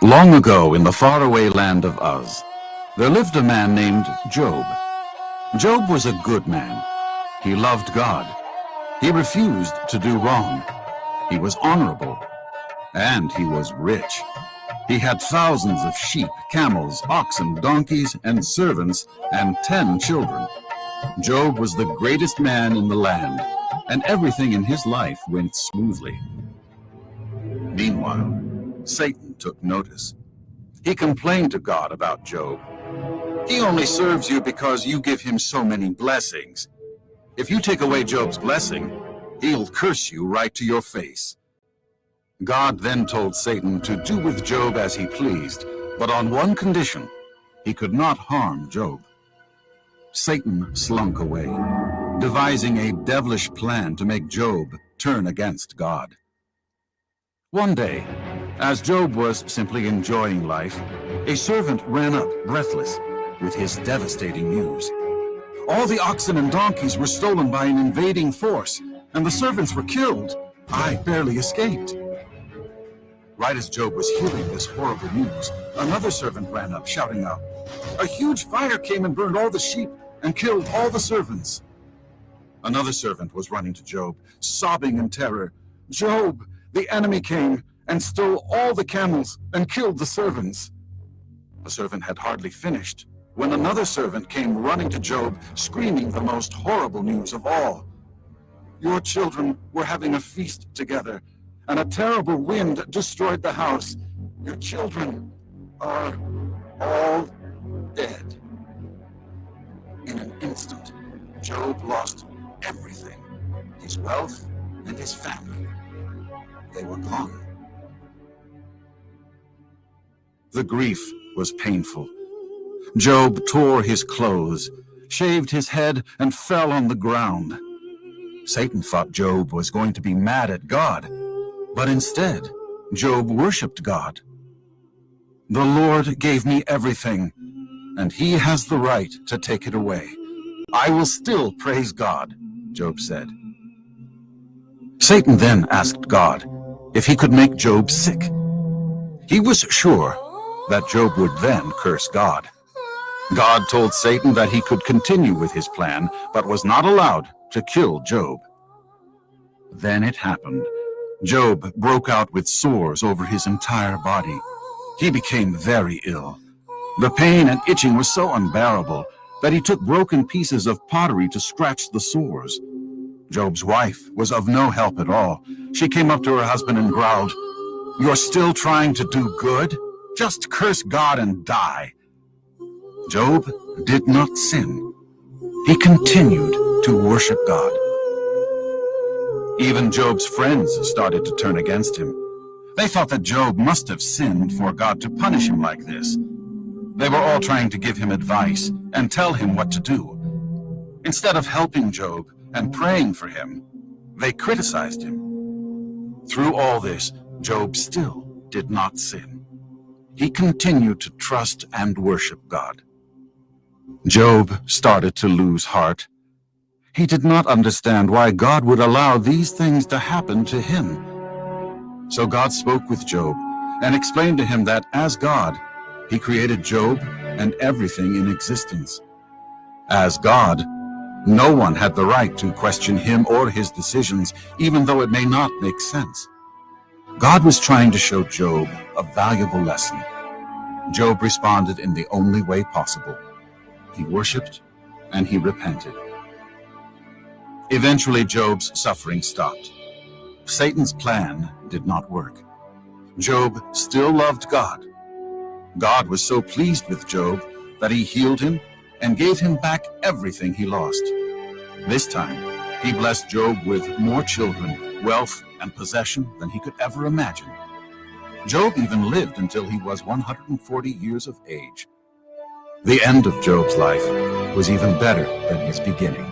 Long ago, in the faraway land of Uz, there lived a man named Job. Job was a good man. He loved God. He refused to do wrong. He was honorable. And he was rich. He had thousands of sheep, camels, oxen, donkeys, and servants, and 10 children. Job was the greatest man in the land, and everything in his life went smoothly. Meanwhile, Satan took notice. He complained to God about Job. "He only serves you because you give him so many blessings. If you take away Job's blessing, he'll curse you right to your face." God then told Satan to do with Job as he pleased, but on one condition: he could not harm Job. Satan slunk away, devising a devilish plan to make Job turn against God. One day, as Job was simply enjoying life, a servant ran up, breathless, with his devastating news. All the oxen and donkeys were stolen by an invading force, and the servants were killed. I barely escaped. Right as Job was hearing this horrible news, another servant ran up, shouting out, "A huge fire came and burned all the sheep and killed all the servants." Another servant was running to Job, sobbing in terror, "Job, the enemy came and stole all the camels and killed the servants." The servant had hardly finished when another servant came running to Job, screaming the most horrible news of all. "Your children were having a feast together, and a terrible wind destroyed the house. Your children are all dead." In an instant, Job lost everything, his wealth and his family. They were gone. The grief was painful. Job tore his clothes, shaved his head, and fell on the ground. Satan thought Job was going to be mad at God, but instead, Job worshipped God. "The Lord gave me everything, and he has the right to take it away. I will still praise God," Job said. Satan then asked God if he could make Job sick. He was sure that Job would then curse God. God told Satan that he could continue with his plan, but was not allowed to kill Job. Then it happened. Job broke out with sores over his entire body. He became very ill. The pain and itching was so unbearable that he took broken pieces of pottery to scratch the sores. Job's wife was of no help at all. She came up to her husband and growled, "You're still trying to do good? Just curse God and die." Job did not sin. He continued to worship God. Even Job's friends started to turn against him. They thought that Job must have sinned for God to punish him like this. They were all trying to give him advice and tell him what to do. Instead of helping Job and praying for him, they criticized him. Through all this, Job still did not sin. He continued to trust and worship God. Job started to lose heart. He did not understand why God would allow these things to happen to him. So God spoke with Job and explained to him that as God, he created Job and everything in existence. As God, no one had the right to question him or his decisions, even though it may not make sense. God was trying to show Job a valuable lesson. Job responded in the only way possible. He worshiped and he repented. Eventually, Job's suffering stopped. Satan's plan did not work. Job still loved God. God was so pleased with Job that he healed him and gave him back everything he lost. This time, he blessed Job with more children, wealth, and possession than he could ever imagine. Job even lived until he was 140 years of age. The end of Job's life was even better than his beginning.